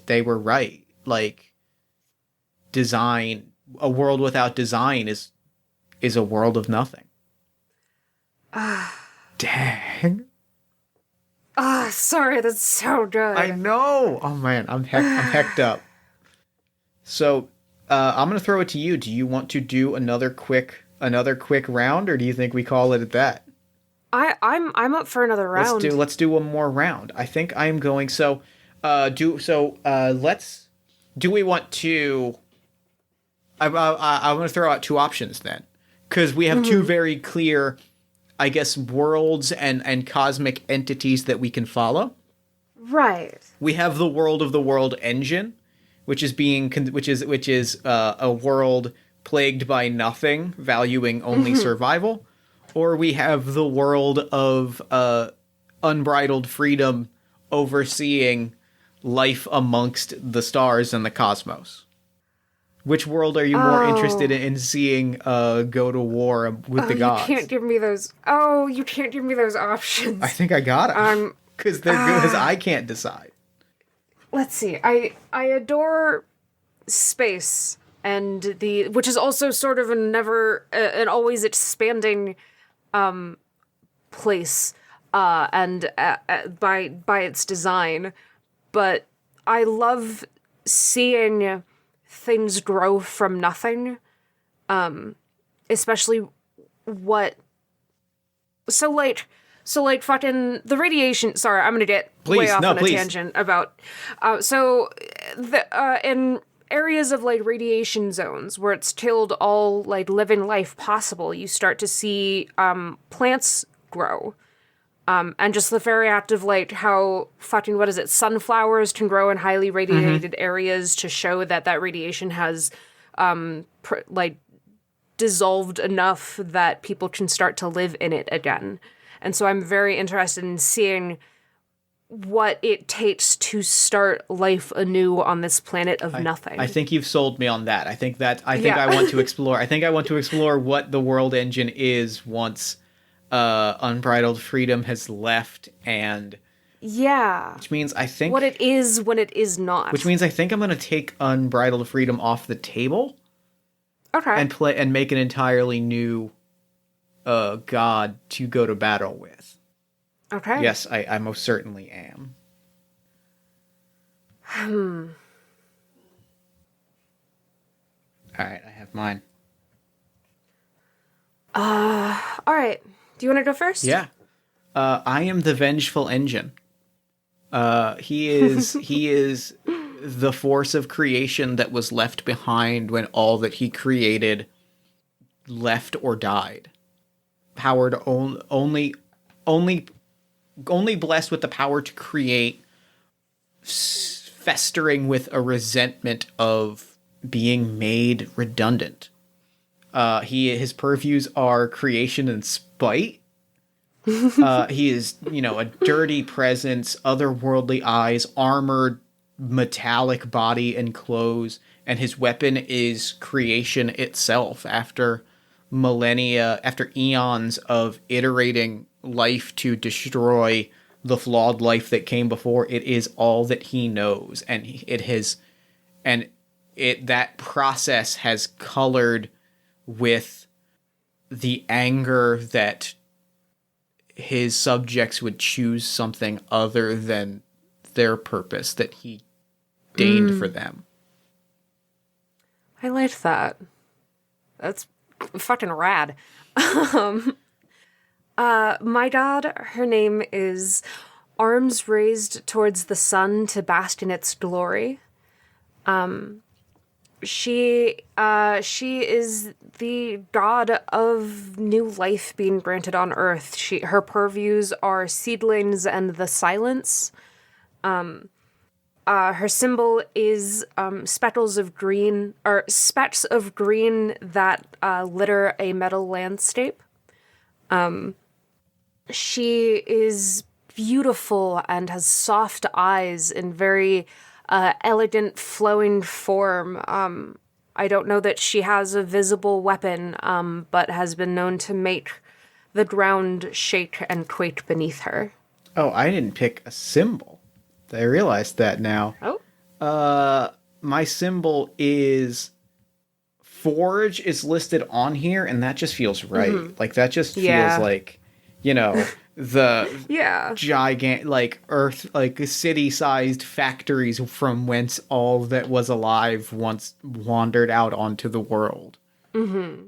A: they were right. Like, design, a world without design is a world of nothing. Dang.
B: Sorry, that's so good.
A: I know. Oh man, I'm hecked up. So, I'm gonna throw it to you. Do you want to do another quick round, or do you think we call it at that?
B: I'm up for another round.
A: Let's do one more round. I think I'm going. So, do we want to? I'm gonna throw out two options then, because we have two very clear, I guess, worlds and cosmic entities that we can follow.
B: Right.
A: We have the world of the world engine, which is a world plagued by nothing, valuing only survival, or we have the world of unbridled freedom, overseeing life amongst the stars and the cosmos. Which world are you more interested in seeing go to war with the gods?
B: You can't give me those. Oh, you can't give me those options.
A: I think I got it. Because they're good as I can't decide.
B: Let's see. I adore space, and which is also sort of an always expanding place, and by its design. But I love seeing things grow from nothing, especially so fucking the radiation. Sorry, I'm gonna get way off on a tangent about in areas of, like, radiation zones where it's killed all, like, living life possible, you start to see plants grow, And just the very act of, like, how fucking, what is it, sunflowers can grow in highly radiated areas to show that that radiation has, dissolved enough that people can start to live in it again. And so I'm very interested in seeing what it takes to start life anew on this planet of nothing.
A: I think you've sold me on that. I think I want to explore. I think I want to explore what the world engine is once Unbridled Freedom has left, and which means I think
B: what it is when it is not.
A: Which means I think I'm going to take Unbridled Freedom off the table.
B: Okay.
A: And make an entirely new god to go to battle with.
B: Okay.
A: Yes, I most certainly am. All right, I have mine.
B: All right. Do you want to go first?
A: Yeah. I am the Vengeful Engine. He is the force of creation that was left behind when all that he created left or died. Powered only blessed with the power to create, festering with a resentment of being made redundant. His purviews are creation and spite. He is, a dirty presence, otherworldly eyes, armored, metallic body and clothes, and his weapon is creation itself after eons of iterating life to destroy the flawed life that came before. It is all that he knows, and that process has colored with the anger that his subjects would choose something other than their purpose that he deigned for them.
B: I like that. That's fucking rad. My god, her name is Arms Raised Towards the Sun to Bask in Its Glory. She is the god of new life being granted on Earth. Her purviews are seedlings and the silence. Her symbol is specks of green that litter a metal landscape. She is beautiful and has soft eyes in very elegant, flowing form. I don't know that she has a visible weapon, but has been known to make the ground shake and quake beneath her.
A: Oh, I didn't pick a symbol. I realized that now.
B: Oh?
A: My symbol is Forge is listed on here, and that just feels right. Mm-hmm. Like, that just feels like, the giant, Earth, city-sized factories from whence all that was alive once wandered out onto the world.
B: Mm-hmm.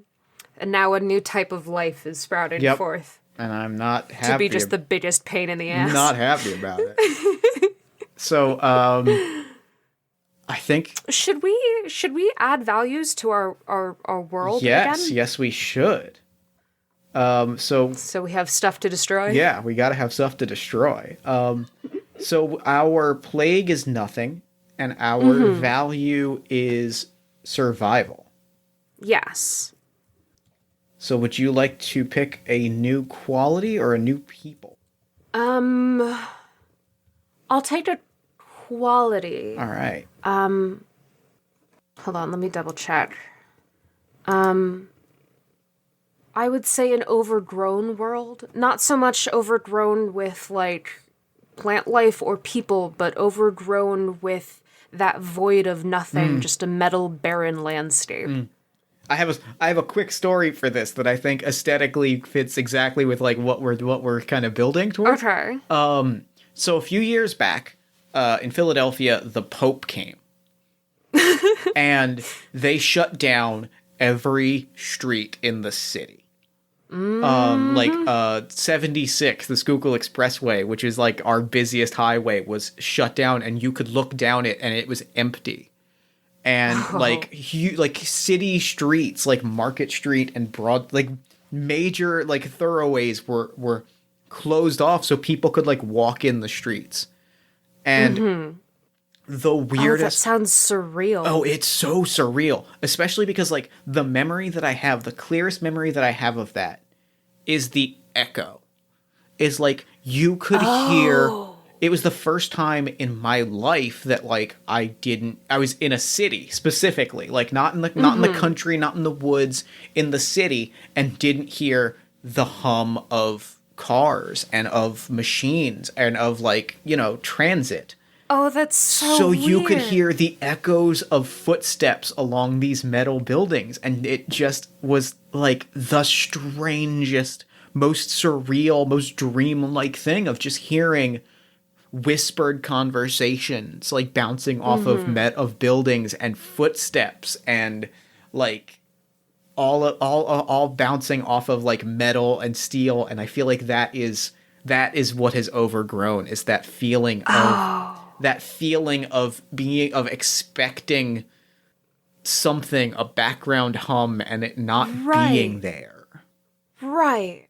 B: And now a new type of life is sprouted forth.
A: And I'm not happy.
B: To be just the biggest pain in the ass.
A: Not happy about it. So, I think...
B: Should we add values to our world again?
A: Yes, we should. So
B: we have stuff to destroy?
A: Yeah, we gotta have stuff to destroy. So our plague is nothing, and our value is survival.
B: Yes.
A: So would you like to pick a new quality or a new people?
B: I'll take a quality.
A: All right.
B: Hold on, let me double check. I would say an overgrown world. Not so much overgrown with, plant life or people, but overgrown with that void of nothing, just a metal, barren landscape.
A: I have a quick story for this that I think aesthetically fits exactly with, what we're kind of building towards.
B: Okay.
A: So a few years back, in Philadelphia, the Pope came. And they shut down every street in the city. 76, the Schuylkill Expressway, which is our busiest highway, was shut down, and you could look down it and it was empty. And city streets, like Market Street and major thoroughways were closed off so people could like walk in the streets. And the weirdest...
B: Oh, that sounds surreal.
A: Oh, it's so surreal. Especially because like the memory that I have, the clearest memory that I have of that is the echo. Is like you could hear... It was the first time in my life that like I was in a city specifically, like not in the country, not in the woods, in the city, and didn't hear the hum of cars and of machines and of like, you know, transit.
B: Oh, that's so weird.
A: You could hear the echoes of footsteps along these metal buildings, and it just was like the strangest, most surreal, most dreamlike thing of just hearing whispered conversations like bouncing off of buildings and footsteps and like all bouncing off of like metal and steel. And I feel like that is what has overgrown, is that feeling of being expecting something, a background hum, and it not being there.
B: Right.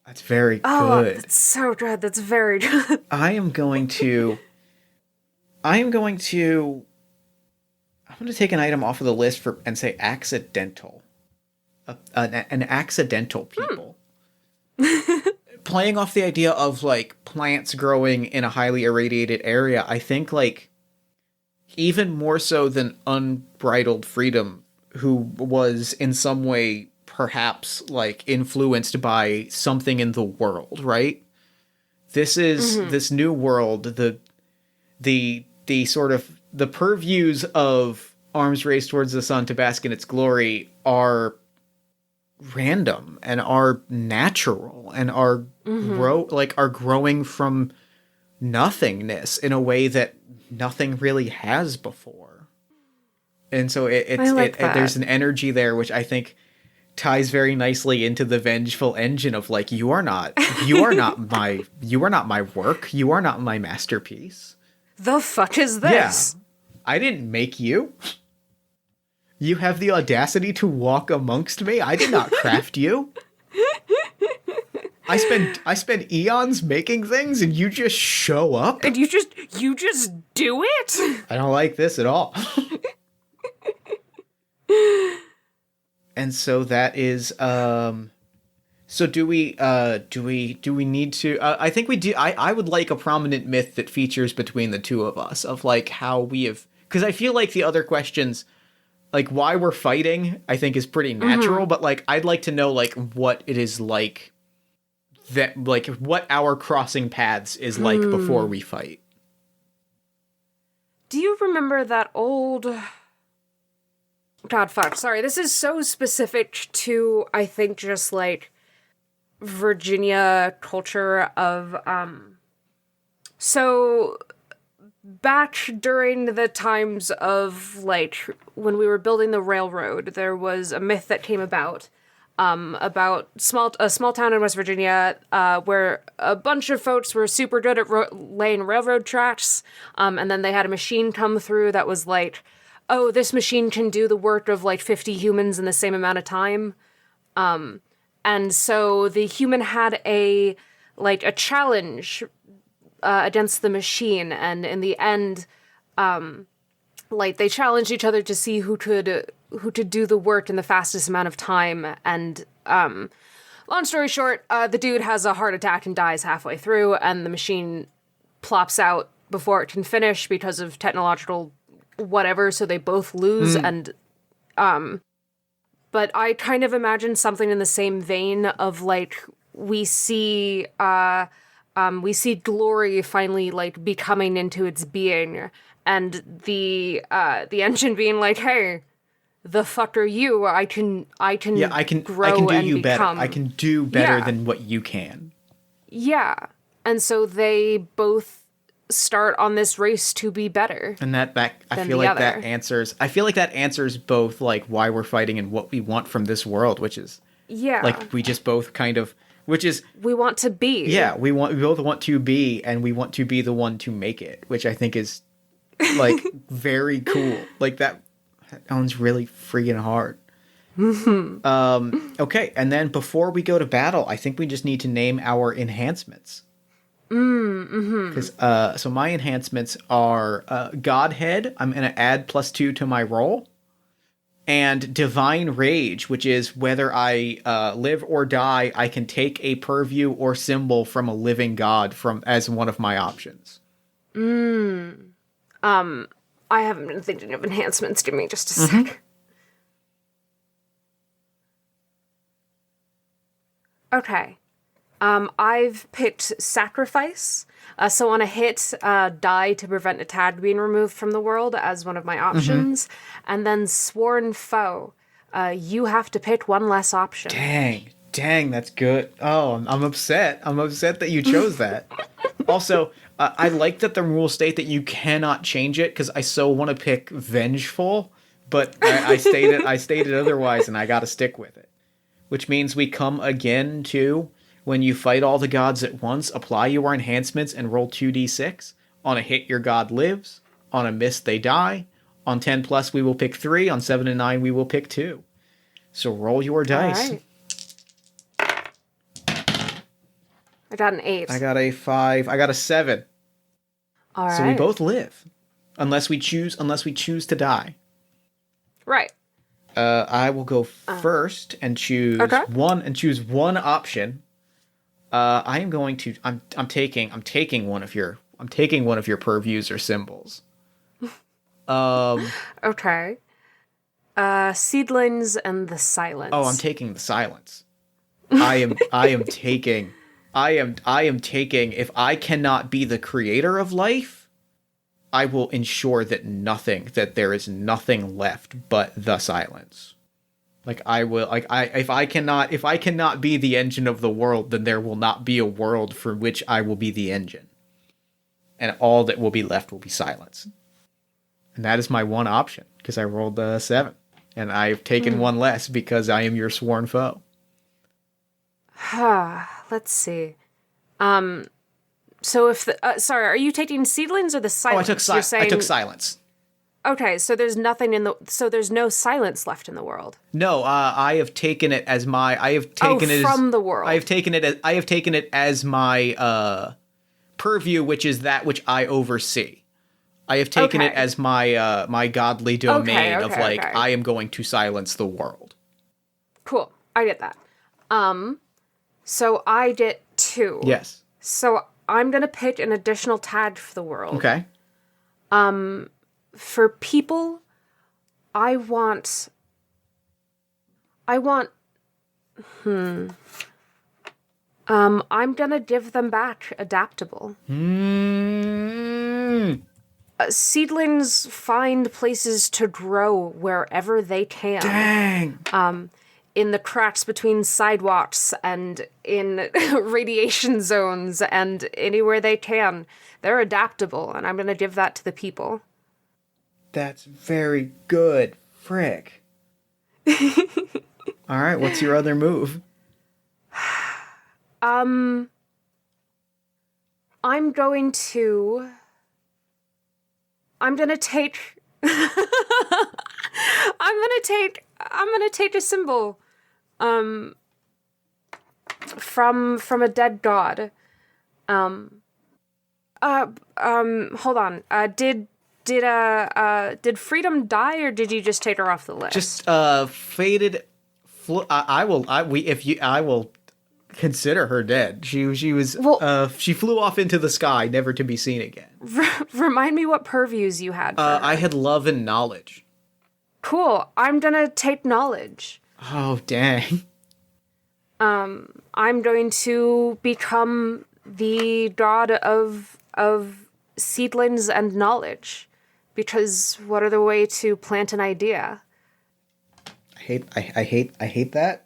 A: That's very good.
B: Oh, that's so good. That's very good.
A: I'm going to take an item off of the list and say accidental. An accidental people. Playing off the idea of like plants growing in a highly irradiated area, I think like even more so than Unbridled Freedom, who was in some way perhaps like influenced by something in the world, right? This is this new world, the sort of the purviews of Arms Race Towards the Sun to Bask in Its Glory are random and are natural and are growing from nothingness in a way that nothing really has before. And so there's an energy there which I think ties very nicely into the vengeful engine of like, you are not my work. You are not my masterpiece.
B: The fuck is this?
A: Yeah. I didn't make you. You have the audacity to walk amongst me. I did not craft you. I spend eons making things and you just show up.
B: And you just do it?
A: I don't like this at all. And so that is, so do we need to, I think we do, I would like a prominent myth that features between the two of us of like how we have, because I feel like the other questions, like why we're fighting, I think is pretty natural, but like, I'd like to know like what it is like that, like what our crossing paths is like before we fight.
B: Do you remember that old... God, fuck. Sorry, this is so specific to, I think, just, like, Virginia culture of, So, back during the times of, like, when we were building the railroad, there was a myth that came about a small town in West Virginia, where a bunch of folks were super good at laying railroad tracks, and then they had a machine come through that was like, oh, this machine can do the work of like 50 humans in the same amount of time. And so the human had a challenge against the machine, and in the end, they challenged each other to see who could do the work in the fastest amount of time. And long story short, the dude has a heart attack and dies halfway through, and the machine plops out before it can finish because of technological whatever, so they both lose. And but I kind of imagine something in the same vein of like we see glory finally like becoming into its being, and the engine being like, hey, the fuck are you? I can grow
A: I can do
B: and
A: you
B: become.
A: better. I can do better than what you can.
B: Yeah. And so they both start on this race to be better.
A: And I feel like that answers both like why we're fighting and what we want from this world, which is like we just both kind of, which is
B: we want to be.
A: Yeah, we both want to be, and we want to be the one to make it, which I think is like very cool. Like that sounds really freaking hard. Okay, and then before we go to battle, I think we just need to name our enhancements. Because so my enhancements are Godhead. I'm going to add +2 to my roll, and Divine Rage, which is whether I live or die, I can take a purview or symbol from a living god as one of my options.
B: I haven't been thinking of enhancements. Give me just a sec. Okay. I've picked Sacrifice. So on a hit, die to prevent a tag being removed from the world as one of my options. And then Sworn Foe. You have to pick one less option.
A: Dang, that's good. Oh, I'm upset. I'm upset that you chose that. Also, I like that the rules state that you cannot change it, because I so want to pick Vengeful, but I stated otherwise, and I gotta stick with it. Which means we come again to, when you fight all the gods at once, apply your enhancements and roll 2d6. On a hit, your god lives. On a miss, they die. On 10+, we will pick 3. On 7 and 9, we will pick 2. So roll your dice.
B: All right. I got an 8.
A: I got a 5. I got a 7.
B: All right.
A: So we both live. Unless we choose
B: Uh-huh.
A: to die.
B: Right.
A: I will go first and choose one option. I am going to. I'm taking one of your purviews or symbols.
B: Okay. Seedlings and the Silence.
A: Oh, I'm taking the Silence. I am taking. If I cannot be the creator of life, I will ensure that there is nothing left but the Silence. If I cannot be the engine of the world, then there will not be a world for which I will be the engine. And all that will be left will be silence. And that is my one option, because I rolled a 7. And I've taken one less because I am your sworn foe.
B: Let's see. So if the sorry, are you taking Seedlings or the Silence?
A: I took Silence.
B: Okay, so there's no Silence left in the world.
A: No, I have taken it as my.
B: From the world.
A: I have taken it as my purview, which is that which I oversee. I have taken it as my my godly domain of I am going to silence the world.
B: Cool, I get that. So I get 2.
A: Yes.
B: So I'm gonna pick an additional tag for the world.
A: Okay.
B: For people, I want. I'm gonna give them back Adaptable. Seedlings find places to grow wherever they can.
A: Dang.
B: In the cracks between sidewalks and in radiation zones and anywhere they can. They're adaptable, and I'm gonna give that to the people.
A: That's very good. Frick. All right, what's your other move?
B: I'm gonna take a symbol from a dead god. Hold on. Did Freedom die, or did you just take her off the list?
A: Just faded. I will consider her dead. She was. She flew off into the sky, never to be seen again.
B: Remind me what purviews you had. For her.
A: I had Love and Knowledge.
B: Cool. I'm gonna take Knowledge.
A: Oh dang.
B: I'm going to become the god of seedlings and knowledge, because what other way to plant an idea?
A: I hate that.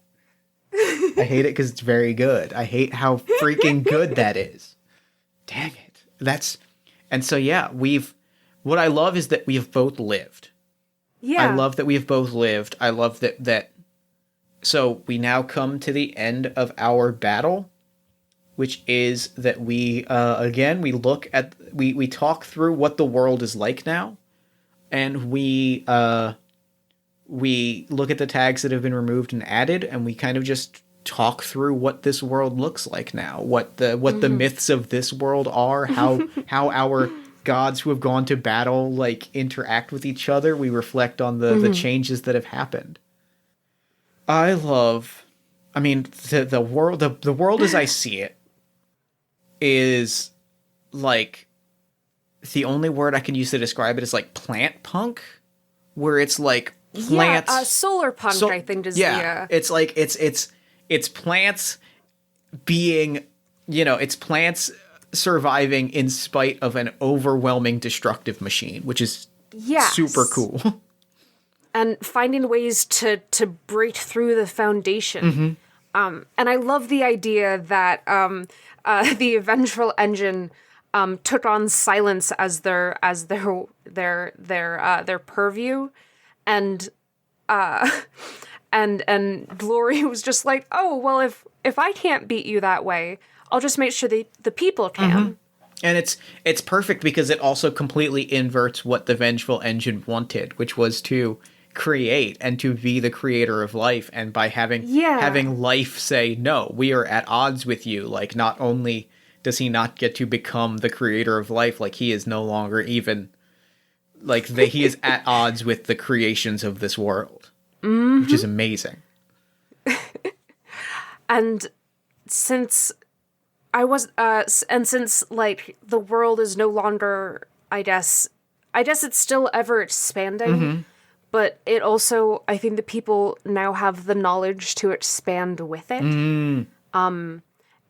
A: I hate it because it's very good. I hate how freaking good that is. Dang it. What I love is that we have both lived.
B: Yeah.
A: I love that we have both lived. I love that. So we now come to the end of our battle, which is that we talk through what the world is like now, and we we look at the tags that have been removed and added, and we kind of just talk through what this world looks like now, what the myths of this world are, how our gods who have gone to battle like interact with each other. We reflect on the changes that have happened. I mean, the world as I see it is like, the only word I can use to describe it is like plant punk, where it's like plants.
B: Yeah, solar punk, I think is
A: It's like it's plants being, it's plants surviving in spite of an overwhelming destructive machine, which is super cool.
B: And finding ways to break through the foundation. And I love the idea that the vengeful engine took on silence as their purview, and Glory was just like, oh well, if I can't beat you that way, I'll just make sure the people can.
A: And it's perfect because it also completely inverts what the vengeful engine wanted, which was to create and to be the creator of life. And by having life say, no, we are at odds with you, like, not only does he not get to become the creator of life, like, he is no longer even like he is at odds with the creations of this world, which is amazing.
B: And since like the world is no longer, I guess it's still ever expanding, but it also, I think the people now have the knowledge to expand with it.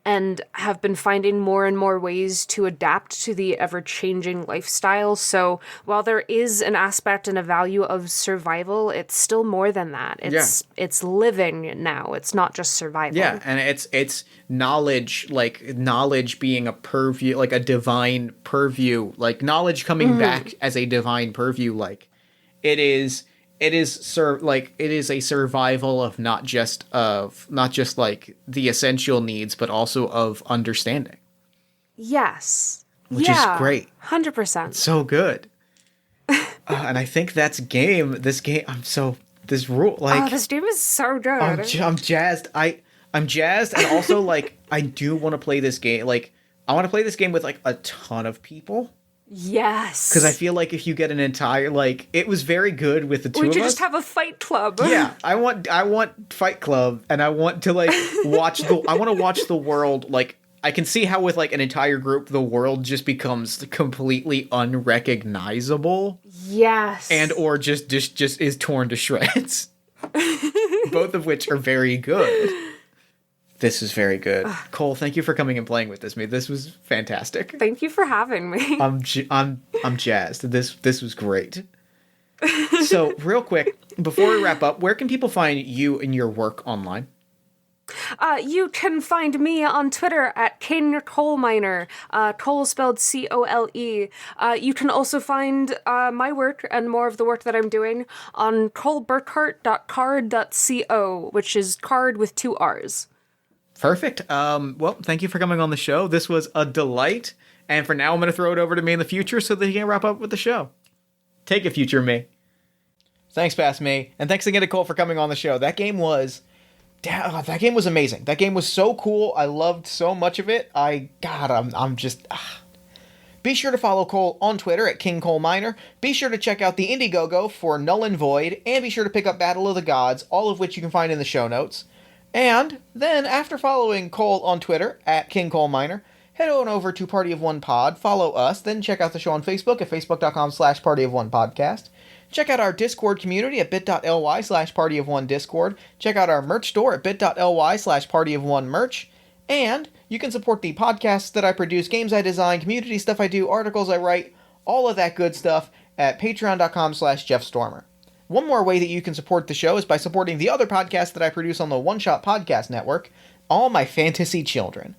B: And have been finding more and more ways to adapt to the ever-changing lifestyle. So while there is an aspect and a value of survival, it's still more than that. It's living now. It's not just survival.
A: Yeah, and it's knowledge, like knowledge being a purview, like a divine purview, like knowledge coming back as a divine purview. Like it is a survival of not just like the essential needs, but also of understanding.
B: Yes.
A: Which is great.
B: 100%.
A: So good. And I think this game, this rule, like,
B: this game is so good.
A: I'm jazzed. I'm jazzed. And also, like, I do want to play this game. Like, I want to play this game with like a ton of people.
B: Yes.
A: Because I feel like if you get an entire, like, it was very good with the two of us.
B: We should just have a fight club.
A: Yeah, I want Fight Club, and I want to, like, watch the world, like, I can see how with, like, an entire group, the world just becomes completely unrecognizable.
B: Yes.
A: And or just is torn to shreds. Both of which are very good. This is very good. Cole, thank you for coming and playing with me. This was fantastic.
B: Thank you for having me.
A: I'm jazzed. This was great. So, real quick, before we wrap up, where can people find you and your work online?
B: You can find me on Twitter at King Coal Miner, Coal spelled Cole. You can also find my work and more of the work that I'm doing on coleburkhardt.card.co, which is card with 2 R's.
A: Perfect. Well, thank you for coming on the show. This was a delight. And for now, I'm going to throw it over to me in the future so that he can wrap up with the show. Take it, future me. Thanks, past me. And thanks again to Cole for coming on the show. That game was amazing. That game was so cool. I loved so much of it. I'm just... Be sure to follow Cole on Twitter at King Coal Miner. Be sure to check out the Indiegogo for Null and Void. And be sure to pick up Battle of the Gods, all of which you can find in the show notes. And then, after following Cole on Twitter, at King Coal Miner, head on over to Party of One Pod, follow us, then check out the show on Facebook at facebook.com/partyofonepodcast. Check out our Discord community at bit.ly/partyofonediscord. Check out our merch store at bit.ly/partyofonemerch. And you can support the podcasts that I produce, games I design, community stuff I do, articles I write, all of that good stuff at patreon.com/JeffStormer. One more way that you can support the show is by supporting the other podcasts that I produce on the One Shot Podcast Network, All My Fantasy Children.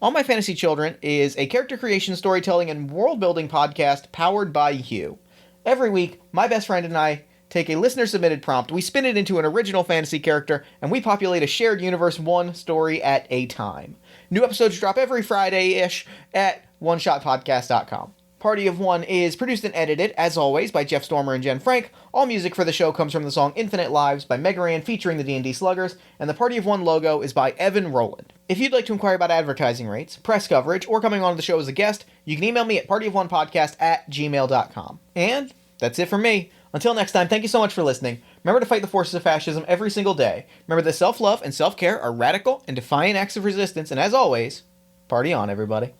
A: All My Fantasy Children is a character creation, storytelling, and world-building podcast powered by you. Every week, my best friend and I take a listener-submitted prompt, we spin it into an original fantasy character, and we populate a shared universe one story at a time. New episodes drop every Friday-ish at oneshotpodcast.com. Party of One is produced and edited, as always, by Jeff Stormer and Jen Frank. All music for the show comes from the song Infinite Lives by Megaran featuring the D&D Sluggers, and the Party of One logo is by Evan Rowland. If you'd like to inquire about advertising rates, press coverage, or coming on the show as a guest, you can email me at partyofonepodcast@gmail.com. And that's it for me. Until next time, thank you so much for listening. Remember to fight the forces of fascism every single day. Remember that self-love and self-care are radical and defiant acts of resistance, and as always, party on, everybody.